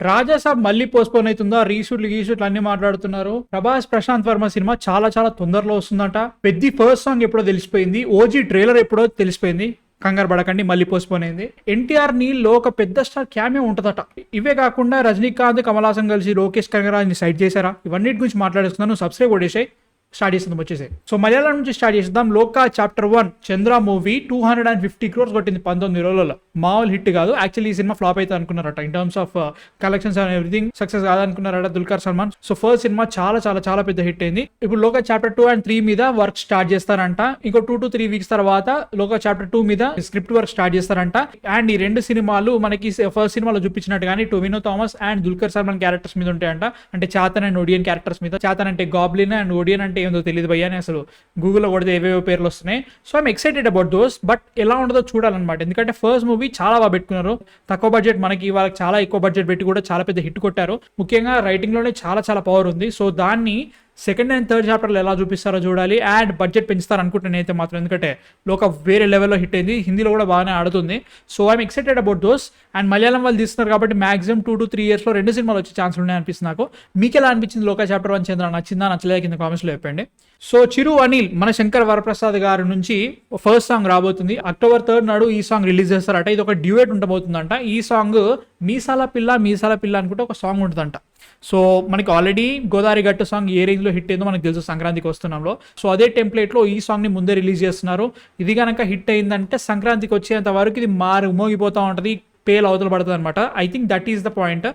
రాజాసాబ్ మళ్ళీ పోస్ట్పోన్ అవుతుందా, రీషూట్లు అన్ని మాట్లాడుతున్నారు. ప్రభాస్ ప్రశాంత్ వర్మ సినిమా చాలా చాలా తొందరలో వస్తుందంట. పెద్ద ఫస్ట్ సాంగ్ ఎప్పుడో తెలిసిపోయింది, ఓజీ ట్రైలర్ ఎప్పుడో తెలిసిపోయింది. కంగారు పడకండి, మళ్ళీ పోస్ట్పోన్ అయింది. ఎన్టీఆర్ ని లో ఒక పెద్ద స్టార్ క్యామియో ఉంటుందట. ఇవే కాకుండా రజనీకాంత్, కమల్ హాసన్ కలిసి లోకేష్ కనగరాజ్ ని సైడ్ చేశారా, ఇవన్నిటి గురించి మాట్లాడేస్తున్నాను. సబ్స్క్రైబ్ కొట్టేసాయి, స్టార్ట్ చేస్తుందాం వచ్చేసి. సో మలయాళం నుంచి స్టార్ట్ చేద్దాం. లోకా చాప్టర్ 1 చంద్ర మూవీ 250 crores కొట్టింది 19 రోజులలో. మామూలు హిట్ కాదు. యాక్చువల్లీ ఈ సినిమా ఫ్లాప్ అయితే అనుకున్నారట, in terms of collections and everything success కాదనుకున్నారట Dulquer Salmaan. So first cinema చాలా చాలా చాలా పెద్ద హిట్ అయింది. ఇప్పుడు లోకా చాప్టర్ 2 and 3 మీద వర్క్ స్టార్ట్ చేస్తారంట. ఇంకో 2 to 3 weeks తర్వాత లోకా చాప్టర్ 2 మీద స్క్రిప్ట్ వర్క్ స్టార్ట్ చేస్తారంట. అండ్ ఈ రెండు సినిమాలు మనకి ఫస్ట్ సినిమాలో చూపించినట్టు కానీ Tovino Thomas and Dulquer Salman characters మీద ఉంటాయంట. అంటే చాతన్ అండ్ ఒడియన్ క్యారెక్టర్స్ మీద. చాతన్ అంటే గాబ్లిన్ అండ్ ఒడియన్ అంటే ఏందో తెలియదు భయ్యా అని అసలు గూగుల్లో కొడితే ఏవేవో పేర్లు వస్తున్నాయి. So I'm excited about those. But ఎలా ఉండదో చూడాలన్నమాట. ఎందుకంటే ఫస్ట్ మూవీ చాలా బాగా పెట్టుకున్నారు. తక్కువ బడ్జెట్, మనకి వాళ్ళకి చాలా ఎక్కువ బడ్జెట్ పెట్టి కూడా చాలా పెద్ద హిట్ కొట్టారు. ముఖ్యంగా రైటింగ్ లోనే చాలా చాలా పవర్ ఉంది. సో దాన్ని సెకండ్ అండ్ థర్డ్ చాప్టర్లో ఎలా చూపిస్తారో చూడాలి. అండ్ బడ్జెట్ పెంచుతారు అనుకుంటున్నాను అయితే మాత్రం, ఎందుకంటే లోక వేరే లెవెల్లో హిట్ అయింది, హిందీలో కూడా బాగానే ఆడుతుంది. So I'm excited about those. And Malayalam వాళ్ళు తీస్తున్నారు కాబట్టి మాక్సిమం 2 to 3 yearsలో 2 సినిమాలు వచ్చే ఛాన్స్ ఉన్నాయి అనిపిస్తుంది నాకు. మీకు ఎలా అనిపించింది లోకా చాప్టర్ 1 చంద్ర? నచ్చిందా నచ్చలేదా కింద కామెంట్స్లో చెప్పండి. సో చిరు అనిల్ మన శంకర్ వరప్రసాద్ గారి నుంచి ఫస్ట్ సాంగ్ రాబోతుంది. October 3rd నాడు ఈ సాంగ్ రిలీజ్ చేస్తారట. ఇది ఒక డ్యూయట్ ఉండబోతుందంట. ఈ సాంగ్ మీసాల పిల్ల అనుకుంటే ఒక సాంగ్ ఉంటుందంట. సో మనకి ఆల్రెడీ గోదావరి గట్టు సాంగ్ ఏ రేంజ్ లో హిట్ అయిందో మనకు తెలుసు సంక్రాంతికి వస్తున్నాంలో. సో అదే టెంప్లెట్ లో ఈ సాంగ్ ని ముందే రిలీజ్ చేస్తున్నారు. ఇది కనుక హిట్ అయిందంటే సంక్రాంతికి వచ్చేంత వరకు ఇది మోగిపోతూ ఉంటది, పేల్ అవతల పడుతుంది అనమాట. I think that is the point.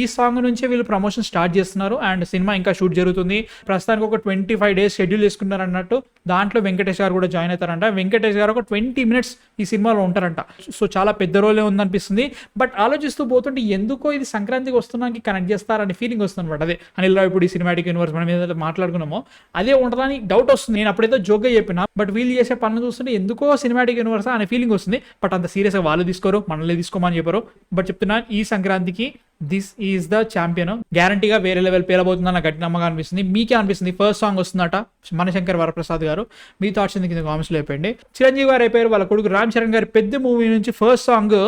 ఈ సాంగ్ నుంచే వీళ్ళు ప్రమోషన్ స్టార్ట్ చేస్తున్నారు. అండ్ సినిమా ఇంకా షూట్ జరుగుతుంది. ప్రస్తుతానికి ఒక 25 days షెడ్యూల్ చేసుకున్నారు అన్నట్టు. దాంట్లో వెంకటేష్ గారు కూడా జాయిన్ అవుతారంట. వెంకటేష్ గారు ఒక 20 minutes ఈ సినిమాలో ఉంటారంట. సో చాలా పెద్ద రోలే ఉందనిపిస్తుంది. బట్ ఆలోచిస్తూ పోతుంటే ఎందుకో ఇది సంక్రాంతికి వస్తున్నానికి కనెక్ట్ చేస్తారని ఫీలింగ్ వస్తుంది అనమాట. అదే అనిల్ రావు ఇప్పుడు ఈ సినిమాటిక్ యూనివర్స్ మనం ఏదైతే మాట్లాడుకున్నామో అదే ఉంటుందని డౌట్ వస్తుంది. నేను అప్పుడైతే జోక్గా చెప్పినా, బట్ వీళ్ళు చేసే పనులు చూస్తుంటే ఎందుకో సినిమాటిక్ యూనివర్స్ అనే ఫీలింగ్ వస్తుంది. బట్ అంత సీరియస్గా వాళ్ళు తీసుకోరు, మనల్ని తీసుకోమని చెప్పారు. బట్ చెప్తున్నా, ఈ సంక్రాంతికి దిస్ ఈజ్ ద ఛాంపియన్. గ్యారంటీగా వేరే లెవెల్ పేలబోతుందని నాకు గట్టి నమ్మకం అనిపిస్తుంది. మీకే అనిపిస్తుంది? ఫస్ట్ సాంగ్ వస్తుందట మనశంకర్ వరప్రసాద్ గారు. మీ థాట్స్ ఎందుకు కింద కామెంట్స్లో చెప్పండి. చిరంజీవి గారు అయిపోయారు, వాళ్ళ కొడుకు రామ్ చరణ్ గారి పెద్ద మూవీ నుంచి first song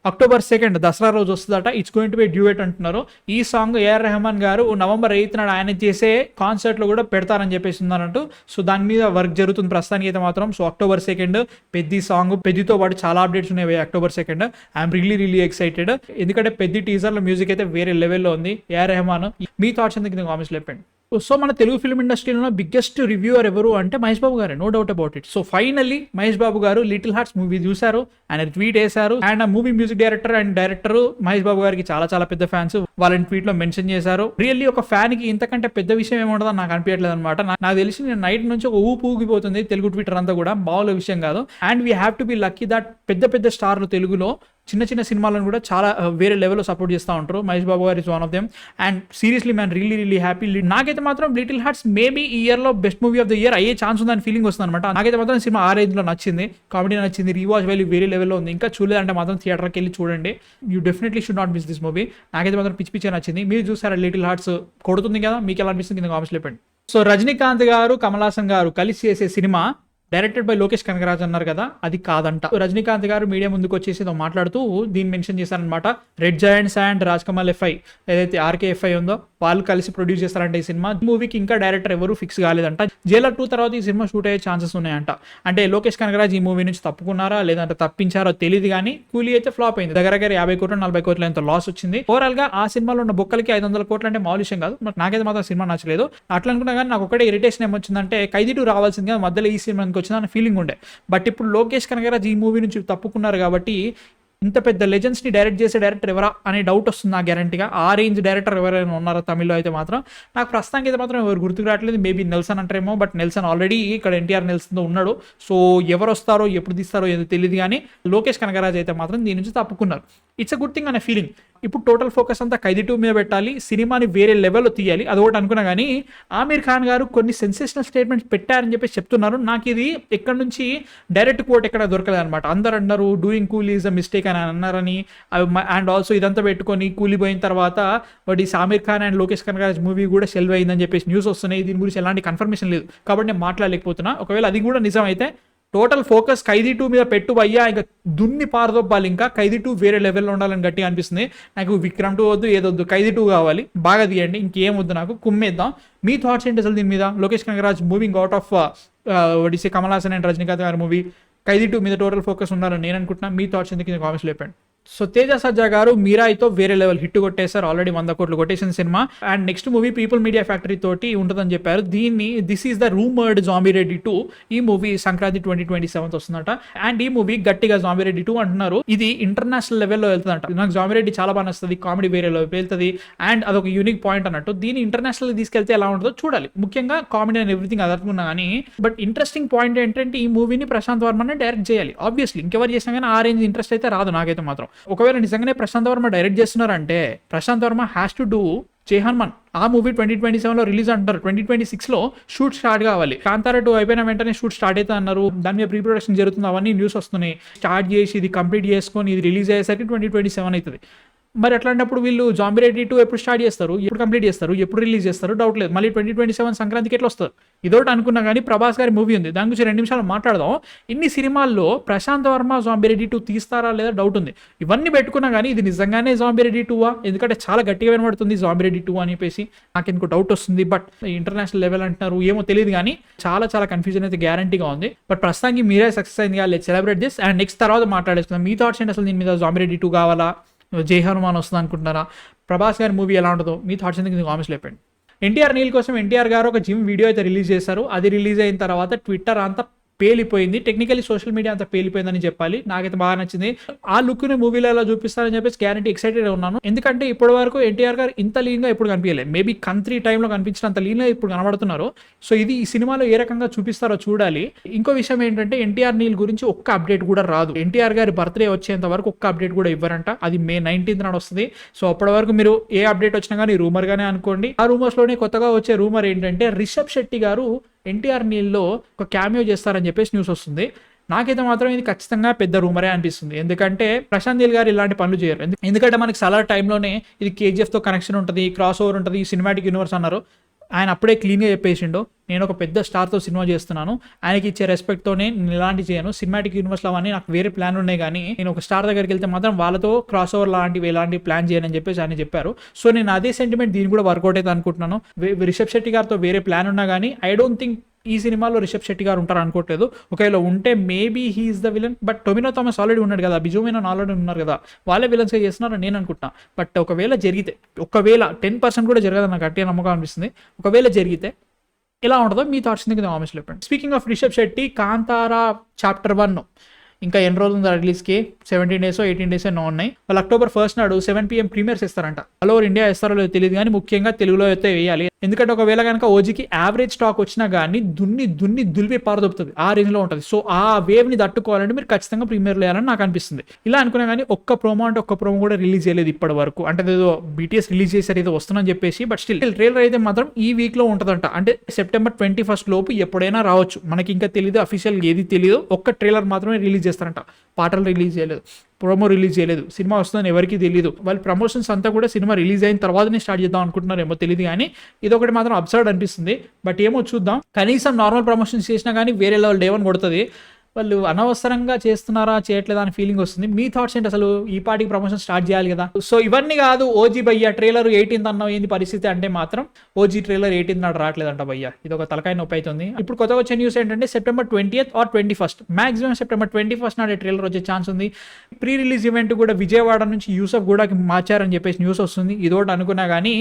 October 2nd Dasara రోజు వస్తుందట. It's going to be duet అంటున్నారు. ఈ సాంగ్ ఏఆర్ రెహమాన్ గారు November 8th నాడు ఆయన చేసే కాన్సర్ట్లో కూడా పెడతారని చెప్పేసి ఉన్నారంటూ. సో దాని మీద వర్క్ జరుగుతుంది ప్రస్తుతానికి అయితే మాత్రం. సో October 2nd పెద్ద సాంగ్, పెద్దతో పాటు చాలా అప్డేట్స్ ఉన్నాయి October 2nd. I'm really excited. ఎందుకంటే పెద్ద టీజర్లో మ్యూజిక్ అయితే వేరే లెవెల్లో ఉంది. ఏఆర్ రెహమాన్. మీ థాట్స్ ఎందుకు కామెంట్స్ చెప్పండి. సో మన తెలుగు ఫిల్మ్ ఇండస్ట్రీలో బిగ్గెస్ట్ రివ్యూవర్ ఎవరు అంటే మహేష్ బాబు గారే, no doubt about it. So finally Mahesh Babu garu little hearts movie చూశారు, ఆయన ట్వీట్ వేశారు. అండ్ ఆ movie music director and director Mahesh Babu గారికి చాలా చాలా పెద్ద ఫ్యాన్స్. వాళ్ళని ట్వీట్ లో మెన్షన్ చేశారు. రియల్లీ ఒక ఫ్యాన్ కి ఇంతకంటే పెద్ద విషయం ఏముంటుందని నాకు అనిపించట్లేదు అనమాట. నాకు తెలిసి నేను నైట్ నుంచి ఒక ఊపు ఊగిపోతుంది తెలుగు ట్విట్టర్ అంతా కూడా. మామూలు విషయం కాదు. And we have to be lucky that పెద్ద పెద్ద స్టార్లు తెలుగులో చిన్న చిన్న సినిమాలను కూడా చాలా వేరే లెవెల్లో సపోర్ట్ చేస్తూ ఉంటారు. మహేష్ బాబు గారు is one of them. And seriously man really happy. నాకైతే మాత్రం లిటిల్ హార్ట్స్ మేబీ ఈ ఇయర్లో best movie of the year అయ్యే ఛాన్స్ ఉందని ఫీలింగ్ వస్తుంది అనమాట. నాకైతే మాత్రం సినిమా ఆ రేంజ్లో నచ్చింది, కామెడీ నచ్చింది, రీవాచ్ వాల్యూ వేరే లెవెల్లో ఉంది. ఇంకా చూడలేదంటే మాత్రం థియేటర్కి వెళ్ళి చూడండి. You definitely should not miss this movie. నాకైతే మాత్రం పిచ్చి నచ్చింది. మీరు చూసారా లిటిల్ హార్ట్స్? కొడుతుంది కదా, మీకు ఎలా అనిపిస్తుంది కింద కామెంట్స్ చెప్పండి. సో రజనీకాంత్ గారు, కమల్ హాసన్ గారు కలిసి చేసే cinema directed by Lokesh Kanagaraj అన్నారు కదా, అది కాదంట. రజనీకాంత్ గారు మీడియా ముందుకు వచ్చేసి మాట్లాడుతూ దీన్ని మెన్షన్ చేశారనమాట. Red Giants and Raaj Kamal FI ఏదైతే RKFI ఉందో వాళ్ళు కలిసి ప్రొడ్యూస్ చేస్తారంట ఈ సినిమా. మూవీకి ఇంకా డైరెక్టర్ ఎవరు ఫిక్స్ కాలేదంట. జైలర్ 2 తర్వాత ఈ సినిమా షూట్ అయ్యే ఛాన్సెస్ ఉన్నాయంట. అంటే లోకేష్ కనగరాజ్ ఈ మూవీ నుంచి తప్పుకున్నారా లేదంటే తప్పించారో తెలియదు, కానీ కూలీ అయితే ఫ్లాప్ అయింది. దగ్గర 50 కోట్లు 40 కోట్లు ఎంత లాస్ వచ్చింది. ఓవరాల్ గా ఆ సినిమాలో ఉన్న బొక్కలకి 500 కోట్లు అంటే మామూలు విషయం కాదు. నాకైతే మాత్రం సినిమా నచ్చలేదు. అట్లా అనుకున్నా కానీ నాకు ఒకటే ఇరిటేషన్ ఏమొచ్చిందంటే ఖైదీ 2 రావాల్సింది కదా, మధ్యలో ఈ సినిమా వచ్చిందని ఫీలింగ్ ఉండే. బట్ ఇప్పుడు లోకేష్ కనగరాజ్ ఈ మూవీ నుంచి తప్పుకున్నారు కాబట్టి ఇంత పెద్ద లెజెండ్స్ని డైరెక్ట్ చేసే డైరెక్టర్ ఎవరా అనే డౌట్ వస్తుంది నాకు గ్యారంటీగా. ఆ రేంజ్ డైరెక్టర్ ఎవరైనా ఉన్నారా తమిళ్లో అయితే మాత్రం? నాకు ప్రస్తుతానికి అయితే మాత్రం ఎవరు గుర్తుకు రావట్లేదు. మేబీ నెల్సన్ అంటారేమో, బట్ నెల్సన్ ఆల్రెడీ ఇక్కడ ఎన్టీఆర్ నెల్సన్తో ఉన్నాడు. సో ఎవరు వస్తారో ఎప్పుడు తీస్తారో ఏదో తెలియదు, కానీ లోకేష్ కనగరాజ్ అయితే మాత్రం దీని నుంచి తప్పుకున్నారు. ఇట్స్ అ గుడ్ థింగ్ అనే ఫీలింగ్. ఇప్పుడు టోటల్ ఫోకస్ అంతా ఖైదీ 2 మీద పెట్టాలి, సినిమాని వేరే లెవెల్లో తీయాలి, అదొకటి అనుకున్నా. కానీ ఆమీర్ ఖాన్ గారు కొన్ని సెన్సేషనల్ స్టేట్మెంట్స్ పెట్టారని చెప్పేసి చెప్తున్నారు. నాకు ఇది ఎక్కడి నుంచి డైరెక్ట్ కోట్ ఎక్కడ దొరకలేదు అనమాట. అందరు అన్నారు doing cool is a mistake అని అన్నారని. అండ్ ఆల్సో ఇదంతా పెట్టుకొని కూలిపోయిన తర్వాత బట్ ఈ ఆమీర్ ఖాన్ అండ్ లోకేష్ కనగరాజ్ మూవీ కూడా షెల్వ్ అయిందని చెప్పేసి న్యూస్ వస్తున్నాయి. దీని గురించి ఎలాంటి కన్ఫర్మేషన్ లేదు కాబట్టి నేను మాట్లాడలేకపోతున్నా. ఒకవేళ అది కూడా నిజం అయితే టోటల్ ఫోకస్ ఖైదీ 2 మీద పెట్టు భయ్యా, ఇంకా దున్ని పారదొబ్బాలి. ఇంకా ఖైదీ 2 వేరే లెవెల్లో ఉండాలని గట్టిగా అనిపిస్తుంది నాకు. విక్రమ్ 2 వద్దు, ఏదొద్దు, ఖైదీ 2 కావాలి, బాగా తీయండి, ఇంకేం వద్దు నాకు, కుమ్మేద్దాం. మీ థాట్స్ ఏంటి అసలు దీని మీద? Lokesh Kanagaraj moving out of ఒడిసే కమల్ హాసన్ అండ్ రజనీకాంత్ గారి మూవీ ఖైదీ 2 మీద టోటల్ ఫోకస్ ఉండాలని నేను అనుకుంటున్నా. మీ థాట్స్ ఎందుకు కామెంట్స్ లేపండి. సో తేజ సజ్జా గారు మీరాయితో వేరే లెవెల్ హిట్ కొట్టేశారు, ఆల్రెడీ 100 కోట్లు కొట్టేసిన cinema. And next movie people media factory తోటి ఉంటుందని చెప్పారు. దీన్ని this is the rumoured zombie Reddy 2. ఈ మూవీ సంక్రాంతి 2027 వస్తుందట. అండ్ ఈ మూవీ గట్టిగా జాంబీ రెడ్డి 2 అంటున్నారు. ఇది ఇంటర్నేషనల్ లెవెల్లో వెళ్తుందంట. నాకు జాంబీ రెడ్డి చాలా బాగా నచ్చుతుంది, కామెడీ వేరే లెవెల్ వెళ్తుంది అండ్ అదొక యూనిక్ పాయింట్ అన్నట్టు. దీన్ని ఇంటర్నేషనల్ తీసుకెళ్తే ఎలా ఉంటుందో చూడాలి. ముఖ్యంగా కామెడీ అండ్ ఎవ్రీథింగ్ అదనుకున్నా కానీ, బట్ ఇంట్రెస్టింగ్ పాయింట్ ఏంటంటే ఈ మూవీని ప్రశాంత్ వర్మనే డైరెక్ట్ చేయాలి. ఆబ్వియస్లీ ఇంకెవరు చేసినా కానీ ఆ రేంజ్ ఇంట్రెస్ట్ అయితే రాదు నాకైతే మాత్రం. ఒకవేళ నిజంగానే ప్రశాంత్ వర్మ డైరెక్ట్ చేస్తున్నారంటే Prasanth Varma has to do Jai Hanuman. ఆ మూవీ 2027లో రిలీజ్ అంటారు, 2026లో షూట్ స్టార్ట్ కావాలి. కాంతారా 2 అయిపోయిన వెంటనే షూట్ స్టార్ట్ అవుతా అన్నారు, దాని మీద ప్రీ ప్రొడక్షన్ జరుగుతుంది, అవన్నీ న్యూస్ వస్తున్నాయి. స్టార్ట్ చేసి ఇది కంప్లీట్ చేసుకొని ఇది రిలీజ్ అయ్యేసరికి 2027 అవుతుంది. మరి అట్లాంటప్పుడు వీళ్ళు జాంబీ రెడ్డి 2 ఎప్పుడు స్టార్ట్ చేస్తారు, ఎప్పుడు కంప్లీట్ చేస్తారు, ఎప్పుడు రిలీజ్ చేస్తారు డౌట్ లేదు. మళ్ళీ 2027 సంక్రాంతికి ఎట్లా వస్తారు? ఇదోటి అనుకున్నా కానీ ప్రభాస్ గారి మూవీ ఉంది, దాని గురించి 2 నిమిషాలు మాట్లాడదాం. ఇన్ని సినిమాల్లో ప్రశాంత్ వర్మ జాంబీ రెడ్డి 2 తీస్తారా లేదా డౌట్ ఉంది. ఇవన్నీ పెట్టుకున్నా కానీ ఇది నిజంగానే జాంబీ రెడ్డి 2 ఎందుకంటే చాలా గట్టిగా వినబడుతుంది జాంబీ రెడ్డి 2 అని చెప్పేసి నాకు ఎందుకు డౌట్ వస్తుంది. బట్ ఇంటర్నేషనల్ లెవెల్ అంటున్నారు, ఏమో తెలియదు కానీ చాలా చాలా కన్ఫ్యూజన్ అయితే గ్యారంటీగా ఉంది. బట్ ప్రస్తుతానికి మీరే సక్సెస్ అయింది కదా, let's celebrate this. And next తర్వాత మాట్లాడేసుకుందాం. మీ థాట్స్ ఏంటి అసలు దీని మీద? జాంబీ రెడ్డి 2 కావాలా, జై హనుమాన్ వస్తుంది అనుకుంటున్నారా, ప్రభాస్ గారి మూవీ ఎలా ఉంటుందో మీ థాట్స్ ఎందుకు కామెంట్స్ లేపండి. ఎన్టీఆర్ నీల్ కోసం ఎన్టీఆర్ గారు ఒక జిమ్ వీడియో అయితే రిలీజ్ చేశారు. అది రిలీజ్ అయిన తర్వాత ట్విట్టర్ అంతా పేలిపోయింది, టెక్నికలీ సోషల్ మీడియా అంతా పేలిపోయిందని చెప్పాలి. నాకైతే బాగా నచ్చింది. ఆ లుక్ని మూవీలో ఎలా చూపిస్తారని చెప్పేసి గ్యారంటీ ఎక్సైటెడ్ ఉన్నాను. ఎందుకంటే ఇప్పటి వరకు ఎన్టీఆర్ గారు ఇంత లీన్గా ఇప్పుడు కనిపించలేదు. మేబీ కంత్రీ టైంలో కనిపించినంత లీన్గా ఇప్పుడు కనబడుతున్నారు. సో ఇది ఈ సినిమాలో ఏ రకంగా చూపిస్తారో చూడాలి. ఇంకో విషయం ఏంటంటే ఎన్టీఆర్ నీల్ గురించి ఒక్క అప్డేట్ కూడా రాదు. ఎన్టీఆర్ గారి బర్త్డే వచ్చేంత వరకు ఒక్క అప్డేట్ కూడా ఇవ్వరంట. అది May 19th నాడు వస్తుంది. సో అప్పటి వరకు మీరు ఏ అప్డేట్ వచ్చినా కానీ రూమర్ గానే అనుకోండి. ఆ రూమర్స్ లోనే కొత్తగా వచ్చే రూమర్ ఏంటంటే రిషబ్ శెట్టి గారు ఎన్టీఆర్ నీల్లో ఒక క్యామియో చేస్తారని చెప్పేసి న్యూస్ వస్తుంది. నాకైతే మాత్రం ఇది ఖచ్చితంగా పెద్ద రూమరే అనిపిస్తుంది. ఎందుకంటే ప్రశాంత్ నీల్ గారు ఇలాంటి పనులు చేయరు. ఎందుకంటే మనకి సలార్ టైంలోనే ఇది KGF తో కనెక్షన్ ఉంటుంది, క్రాస్ ఓవర్ ఉంటుంది, సినిమాటిక్ యూనివర్స్ అన్నారు. ఆయన అప్పుడే క్లీన్గా చెప్పేసిండు, నేను ఒక పెద్ద స్టార్తో సినిమా చేస్తున్నాను, ఆయనకి ఇచ్చే రెస్పెక్ట్తోనే నేను ఇలాంటి చేయను, సినిమాటిక్ యూనివర్స్లో అవన్నీ నాకు వేరే ప్లాన్ ఉన్నాయి, కానీ నేను ఒక స్టార్ దగ్గరికి వెళ్తే మాత్రం వాళ్ళతో క్రాస్ ఓవర్ లాంటివి ఎలాంటి ప్లాన్ చేయనని చెప్పేసి ఆయన చెప్పారు. సో నేను అదే సెంటిమెంట్ దీన్ని కూడా వర్కౌట్ అయితే అనుకుంటున్నాను. రిషబ్ శెట్టి గారితో వేరే ప్లాన్ ఉన్నా కానీ ఐ డోంట్ థింక్ ఈ సినిమాలో రిషబ్ శెట్టి గారు ఉంటారు అనుకోవట్లేదు. ఒకవేళ ఉంటే maybe he's the villain. But Tovino Thomas already ఉన్నాడు కదా, బిజు మేనన్ ఆల్రెడీ ఉన్నారు కదా, వాళ్ళే విలన్స్గా చేస్తున్నారని నేను అనుకుంటున్నా. బట్ ఒకవేళ జరిగితే, ఒకవేళ 10% కూడా జరగదని నాకు గట్టిగా నమ్మకం అనిపిస్తుంది. ఒకవేళ జరిగితే ఎలా ఉంటుందో మీ థాట్స్ కింద కామెంట్స్ చెప్పండి. Speaking of Rishab Shetty, Kantara chapter 1 ఇంకా ఎన్ని రోజులు ఉంది రిలీజ్కి? 17 days 18 days ఎన్నో ఉన్నాయి. వాళ్ళు October 1st నాడు 7 PM ప్రీమియర్స్ ఇస్తారంట. ఆల్ ఓవర్ ఇండియా ఇస్తారో లేదో తెలియదు కానీ ముఖ్యంగా తెలుగులో అయితే వేయాలి. ఎందుకంటే ఒకవేళ కనుక ఓజీకి యావరేజ్ స్టాక్ వచ్చినా కానీ దులిపి పారదొప్పుతుంది, ఆ రేంజ్లో ఉంటుంది. సో ఆ వేవ్ని తట్టుకోవాలంటే మీరు ఖచ్చితంగా ప్రీమియర్లో వేయాలని నాకు అనిపిస్తుంది. ఇలా అనుకున్నా కానీ ఒక్క ప్రోమో కూడా రిలీజ్ చేయలేదు ఇప్పటి వరకు. అంటే ఏదో BTS రిలీజ్ చేశారు ఏదో వస్తుందని చెప్పేసి. బట్ స్టిల్ ట్రైలర్ అయితే మాత్రం ఈ వీక్లో ఉంటుందంట. అంటే September 21st లోపు ఎప్పుడైనా రావచ్చు. మనకి ఇంకా తెలియదు, అఫీషియల్ ఏది తెలియదు. ఒక్క ట్రైలర్ మాత్రమే రిలీజ్ చేస్తారంట, పాటలు రిలీజ్ చేయలేదు, ప్రోమో రిలీజ్ చేయలేదు. సినిమా వస్తుందని ఎవరికి తెలియదు. వాళ్ళ ప్రమోషన్స్ అంతా కూడా సినిమా రిలీజ్ అయిన తర్వాతనే స్టార్ట్ చేద్దాం అనుకుంటున్నారు, ఏమో తెలియదు. కానీ ఇదొకటి మాత్రం అబ్సర్డ్ అనిపిస్తుంది. బట్ ఏమో చూద్దాం. కనీసం నార్మల్ ప్రమోషన్స్ చేసినా కానీ వేరే లెవెల్ Day 1 కొడుతుంది. వాళ్ళు అనవసరంగా చేస్తున్నారా చేయట్లేదా అని ఫీలింగ్ వస్తుంది. మీ థాట్స్ ఏంటి అసలు? ఈ పార్టీకి ప్రమోషన్ స్టార్ట్ చేయాలి కదా. సో ఇవన్నీ కాదు, ఓజీ భయ్య ట్రైలర్ 18th అన్నావు, ఏంది పరిస్థితి అంటే మాత్రం ఓజీ ట్రైలర్ 18th నాడు రావట్లేదంట భయ్య. ఇది ఒక తలకాయ నొప్పి అవుతుంది. ఇప్పుడు కొత్తగా వచ్చే న్యూస్ ఏంటంటే September 20th or 21st, maximum September 21st నాడు ట్రైలర్ వచ్చే ఛాన్స్ ఉంది. ప్రీ రిలీజ్ ఈవెంట్ కూడా విజయవాడ నుంచి యూసఫ్ గూడకి మార్చారని చెప్పేసి న్యూస్ వస్తుంది. ఇదోటి అనుకున్నా కానీ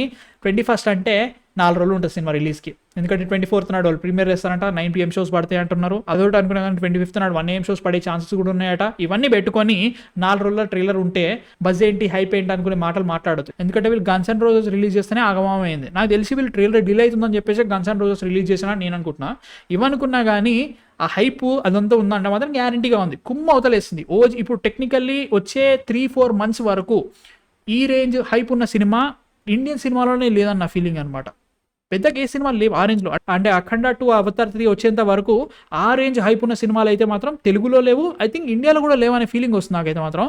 21st అంటే 4 రోజులు ఉంటుంది సినిమా రిలీజ్కి. ఎందుకంటే 24th నాడు వాళ్ళు ప్రీమియర్ చేస్తారంట, 9 PM షోస్ పడతాయి అంటున్నారు. అదొకటి అనుకున్నా కానీ 25th నాడు 1 AM షోస్ పడే ఛాన్సెస్ కూడా ఉన్నాయట. ఇవన్నీ పెట్టుకొని 4 రోజుల ట్రైలర్ ఉంటే బజ్ ఏంటి, హైప్ ఏంటి అనుకునే మాటలు మాట్లాడదు. ఎందుకంటే వీళ్ళు గన్స్ అండ్ రోజెస్ రిలీజ్ చేస్తేనే ఆగమమైంది. నాకు తెలిసి వీళ్ళు ట్రైలర్ డిలే అవుతుందని చెప్పేసి గన్స్ అండ్ రోజెస్ రిలీజ్ చేసినా నేను అనుకుంటున్నా. ఇవనుకున్నా కానీ ఆ హైప్ అదంతా ఉందంటే మాత్రం గ్యారంటీగా ఉంది. కుమ్మ అవతలేస్తుంది ఓజీ. ఇప్పుడు టెక్నికల్లీ వచ్చే 3-4 months వరకు ఈ రేంజ్ హైప్ ఉన్న సినిమా ఇండియన్ సినిమాలోనే లేదన్న ఫీలింగ్ అనమాట. పెద్దగా ఏ సినిమాలు లేవు ఆ రేంజ్లో. అంటే అఖండ 2 అవతార్ 3 వచ్చేంత వరకు ఆ రేంజ్ హైప్ ఉన్న సినిమాలు అయితే మాత్రం తెలుగులో లేవు. ఐ థింక్ ఇండియాలో కూడా లేవనే ఫీలింగ్ వస్తుంది నాకైతే మాత్రం.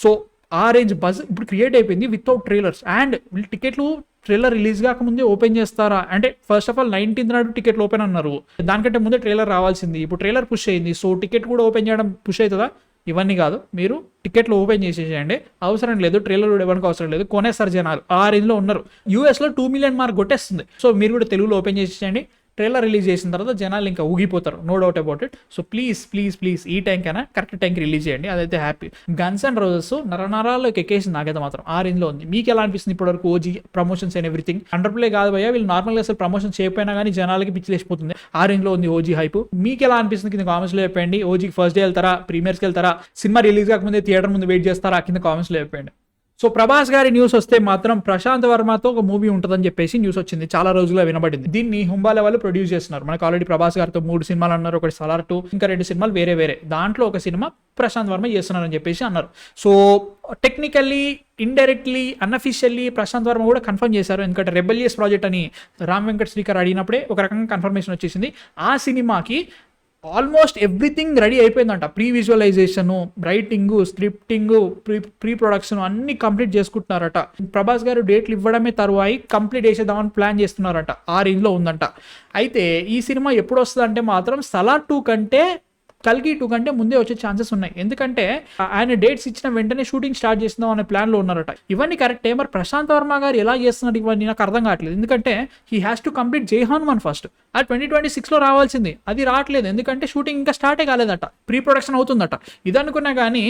సో ఆ రేంజ్ బజ్ ఇప్పుడు క్రియేట్ అయిపోయింది వితౌట్ ట్రైలర్స్. అండ్ వీళ్ళు టికెట్లు ట్రైలర్ రిలీజ్ కాకముందే ఓపెన్ చేస్తారా అంటే ఫస్ట్ ఆఫ్ ఆల్ 19th నాడు టికెట్లు ఓపెన్ అన్నారు, దానికంటే ముందే ట్రైలర్ రావాల్సింది. ఇప్పుడు ట్రైలర్ పుష్ అయింది, సో టికెట్ కూడా ఓపెన్ చేయడం పుష్ అవుతుందా? ఇవన్నీ కాదు, మీరు టికెట్లు ఓపెన్ చేసేసేయండి, అవసరం లేదు ట్రైలర్ కూడా ఇవ్వడానికి అవసరం లేదు, కొనేస్తారు జనాలు. ఆ రేంజ్లో ఉన్నారు. యూఎస్లో 2 million మార్క్ కొట్టేస్తుంది. సో మీరు కూడా తెలుగులో ఓపెన్ చేసేయండి, ట్రైలర్ రిలీజ్ చేసిన తర్వాత జనాలు ఇంకా ఊగిపోతారు, no doubt about it. So please ఈ టైం కైనా కరెక్ట్ టైంకి రిలీజ్ చేయండి, అదైతే హ్యాపీ. గన్స్ అండ్ రోజెస్ నరనరాల్లోకి ఎక్కేసింది నాకైతే మాత్రం, ఆ రేంజ్లో ఉంది. మీకు ఎలా అనిపిస్తుంది ఇప్పటివరకు OG promotions and everything? Underplay కాదు భయ్యా, వీళ్ళు నార్మల్గా అసలు ప్రమోషన్ చేయకపోయినా కానీ జనాలకి పిచ్చిలేసిపోతుంది, ఆ రేంజ్లో ఉంది ఓజీ హైప్. మీకు ఎలా అనిపిస్తుంది కింద కామెంట్స్లో చెప్పండి. ఓజీకి ఫస్ట్ డే వెళ్తారా, ప్రీమియర్స్కి వెళ్తారా, సినిమా రిలీజ్ కాకముందే థియేటర్ ముందు వెయిట్ చేస్తారా, కింద కామెంట్స్లో చెప్పండి. సో ప్రభాస్ గారి న్యూస్ వస్తే మాత్రం ప్రశాంత్ వర్మతో ఒక మూవీ ఉంటుందని చెప్పేసి న్యూస్ వచ్చింది, చాలా రోజులుగా వినబడింది. దీన్ని హుంబాలా వాళ్ళు ప్రొడ్యూస్ చేస్తున్నారు. మనకు ఆల్రెడీ ప్రభాస్ గారితో 3 సినిమాలు అన్నారు, ఒకటి సలార్ 2, ఇంకా 2 సినిమాలు వేరే. దాంట్లో ఒక సినిమా ప్రశాంత్ వర్మ చేస్తున్నారని చెప్పేసి అన్నారు. So technically, indirectly, unofficially Prashanth Varma కూడా కన్ఫర్మ్ చేశారు. ఎందుకంటే రెబెలియస్ ప్రాజెక్ట్ అని రామ్ వెంకట్ శ్రీకర్ అడిగినప్పుడే ఒక రకంగా కన్ఫర్మేషన్ వచ్చేసింది. ఆ సినిమాకి ఆల్మోస్ట్ ఎవ్రీథింగ్ రెడీ అయిపోయిందంట. Pre visualisation, writing, scripting, pre production అన్ని కంప్లీట్ చేసుకుంటున్నారట. ప్రభాస్ గారు డేట్లు ఇవ్వడమే తరువాయి కంప్లీట్ చేసేద్దామని ప్లాన్ చేస్తున్నారట, ఆ రేంజ్లో ఉందంట. అయితే ఈ సినిమా ఎప్పుడు వస్తుందంటే మాత్రం సలార్ 2 కంటే కల్కి 2 కంటే ముందే వచ్చే ఛాన్సెస్ ఉన్నాయి. ఎందుకంటే ఆయన డేట్స్ ఇచ్చిన వెంటనే షూటింగ్ స్టార్ట్ చేస్తున్నాం అనే ప్లాన్లో ఉన్నారట. ఇవన్నీ కరెక్టే, మరి ప్రశాంత్ వర్మ గారు ఎలా చేస్తున్నారు ఇవన్నీ నాకు అర్థం కావట్లేదు. ఎందుకంటే హీ హ్యాస్ టు కంప్లీట్ జై హనుమాన్ ఫస్ట్, అది 2026లో రావాల్సింది, అది రావట్లేదు. ఎందుకంటే షూటింగ్ ఇంకా స్టార్టే కాలేదట, ప్రీ ప్రొడక్షన్ అవుతుందట. ఇది అనుకున్నా కానీ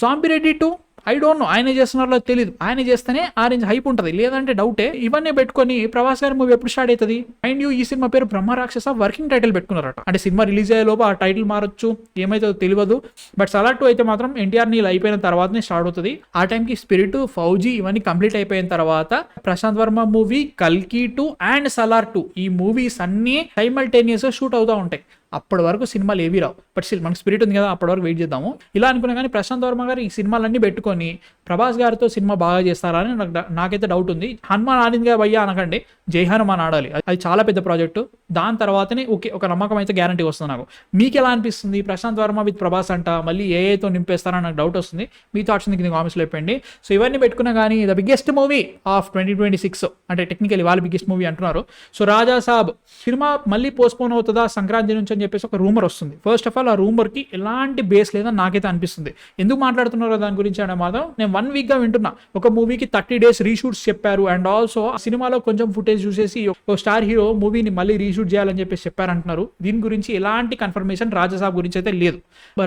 zombie Reddy 2 I don't know ఆయన చేస్తున్నారో తెలియదు, ఆయన చేస్తేనే ఆ రేంజ్ హైప్ ఉంటుంది, లేదంటే డౌటే. ఇవన్నీ పెట్టుకొని ప్రభాస్ గారి మూవీ ఎప్పుడు స్టార్ట్ అవుతుంది? అండ్ ఈ సినిమా పేరు బ్రహ్మరాక్షస వర్కింగ్ టైటిల్ పెట్టుకున్నారట. అంటే సినిమా రిలీజ్ అయ్యే లోపు ఆ టైటిల్ మారొచ్చు, ఏమైతే తెలియదు. బట్ సలార్ 2 అయితే మాత్రం ఎన్టీఆర్ నీళ్ళు అయిపోయిన తర్వాతనే స్టార్ట్ అవుతుంది. ఆ టైంకి స్పిరిట్, ఫౌజీ ఇవన్నీ కంప్లీట్ అయిపోయిన తర్వాత ప్రశాంత్ వర్మ మూవీ, కల్కి 2 అండ్ సలార్ 2 ఈ మూవీస్ అన్ని సైమల్టేనియస్గా షూట్ అవుతూ ఉంటాయి. అప్పటి వరకు సినిమాలు ఏవి రావు. బట్ స్టిల్ మనకు స్పిరిట్ ఉంది కదా, అప్పటి వరకు వెయిట్ చేద్దాము. ఇలా అనుకున్నా కానీ ప్రశాంత్ వర్మ గారు ఈ సినిమాలన్నీ పెట్టుకొని ప్రభాస్ గారితో సినిమా బాగా చేస్తారా అని నాకైతే డౌట్ ఉంది. హనుమాన్ ఆడిందిగా భయ్యా అనకండి, జై హనుమాన్ ఆడాలి, అది చాలా పెద్ద ప్రాజెక్టు. దాని తర్వాతనే ఓకే ఒక నమ్మకం అయితే గ్యారంటీ వస్తుంది నాకు. మీకు ఎలా అనిపిస్తుంది? ప్రశాంత్ వర్మ విత్ ప్రభాస్ అంట మళ్ళీ ఏఐతో నింపేస్తారని నాకు డౌట్ వస్తుంది. మీ థాట్స్ కింద కామెంట్స్లో చెప్పండి. సో ఇవన్నీ పెట్టుకున్నా కానీ ద బిగ్గెస్ట్ మూవీ ఆఫ్ 2026 అంటే టెక్నికలీ వాళ్ళ బిగ్గెస్ట్ మూవీ అంటున్నారు. సో రాజా సాబ్ సినిమా మళ్ళీ పోస్ట్పోన్ అవుతుందా సంక్రాంతి నుంచి అని చెప్పేసి ఒక రూమర్ వస్తుంది. ఫస్ట్ ఆఫ్ ఆల్ ఆ రూమర్కి ఎలాంటి బేస్ లేదని నాకైతే అనిపిస్తుంది. ఎందుకు మాట్లాడుతున్నారో దాని గురించి అనే మాత్రం నేను 1 వీక్గా వింటున్నా. ఒక మూవీకి 30 days రీషూట్స్ చెప్పారు. అండ్ ఆల్సో సినిమాలో కొంచెం ఫుటేజ్ చూసేసి ఒక స్టార్ హీరో మూవీని మళ్ళీ రీషూట్ చేయాలని చెప్పేసి చెప్పారంటున్నారు. దీని గురించి ఎలాంటి కన్ఫర్మేషన్ రాజాసాబ్ గురించి అయితే లేదు.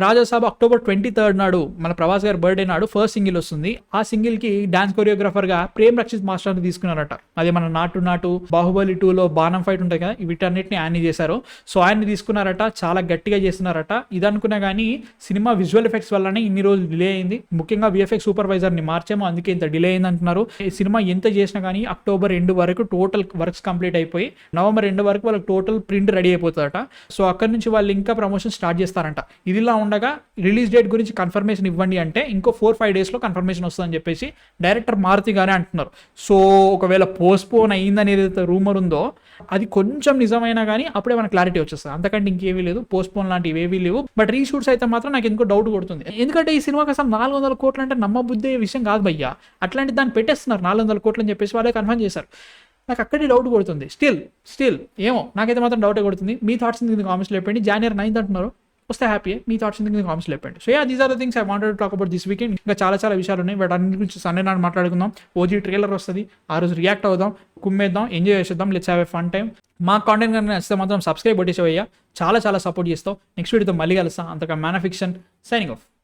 రాజాసాబ్ October 23rd నాడు మన ప్రభాస్ గారి బర్త్డే నాడు ఫస్ట్ సింగిల్ వస్తుంది. ఆ సింగిల్ కి డాన్స్ కొరియోగ్రాఫర్ గా ప్రేమ్ రక్షిత్ మాస్టర్ ని తీసుకున్నారట. అదే మన నాటు బాహుబలి 2లో బాణం ఫైట్ ఉంటాయి కదా, వీటన్నిటిని ఆయన చేశారు. సో ఆయన్ని తీసుకున్నారట, చాలా గట్టిగా చేస్తున్నారట. ఇది అనుకున్నా కానీ సినిమా విజువల్ ఎఫెక్ట్స్ వల్లనే ఇన్ని రోజులు డిలే అయింది. ముఖ్యంగా విఎఫ్ఎక్స్ సూపర్వైజర్ ని మార్చేమో, అందుకే ఇంత డిలే అయింది అంటున్నారు. ఈ సినిమా ఎంత చేసినా కానీ October 2 వరకు టోటల్ వర్క్స్ కంప్లీట్ అయిపోయి November 2 వరకు వాళ్ళకి టోటల్ ప్రింట్ రెడీ అయిపోతుందట. సో అక్కడి నుంచి వాళ్ళు ఇంకా ప్రమోషన్ స్టార్ట్ చేస్తారంట. ఇదిలా ఉండగా రిలీజ్ డేట్ గురించి కన్ఫర్మేషన్ ఇవ్వండి అంటే ఇంకో 4-5 days లో కన్ఫర్మేషన్ వస్తుందని చెప్పేసి డైరెక్టర్ మారుతి గారే అంటున్నారు. సో ఒకవేళ పోస్ట్పోన్ అయ్యిందని ఏదైతే రూమర్ ఉందో అది కొంచెం నిజమైనా కానీ అప్పుడే మనకు క్లారిటీ వచ్చేస్తుంది. అంతకంటే ఇంకేమీ లేదు, పోస్ట్పోన్ లాంటివి ఏవీ లేవు. బట్ రీషూట్స్ అయితే మాత్రం నాకు ఎందుకో డౌట్ కొడుతుంది. ఎందుకంటే ఈ సినిమాకి అసలు 400 కోట్లు అంటే నమ్మబుద్ధే విషయం కాదు భయ్యా. అట్లాంటి దాన్ని పెట్టేస్తున్నారు 400 కోట్లు అని చెప్పేసి వాళ్ళే కన్ఫర్మ్ చేశారు. నాకు అక్కడే డౌట్ కొడుతుంది. స్టిల్ ఏమో నాకైతే మాత్రం డౌటే కొడుతుంది. మీ థాట్స్ కామెంట్స్లో చెప్పండి. January 9th అంటున్నారు, వస్తే హ్యాపీ. మీ థాట్స్ కామెంట్స్లో చెప్పండి. So these are the things I wanted to talk about this weekend. ఇంకా చాలా విషయాలు ఉన్నాయి, బట్ అన్ని గురించి సండే నాడు మాట్లాడుకుందాం. ఓజీ ట్రైలర్ వస్తుంది, ఆ రోజు రియాక్ట్ అవుదాం, కుమ్మేద్దాం, ఎంజాయ్ చేసేద్దాం. Let's have a fun time. మా కాంటెంట్ కనుక నచ్చితే మాత్రం సబ్స్క్రైబ్ కొట్టేసేవయ్యా, చాలా సపోర్ట్ చేస్తావు. నెక్స్ట్ వీడియోతో మళ్ళీ కలుస్తాం. అంతగా man of fiction signing off.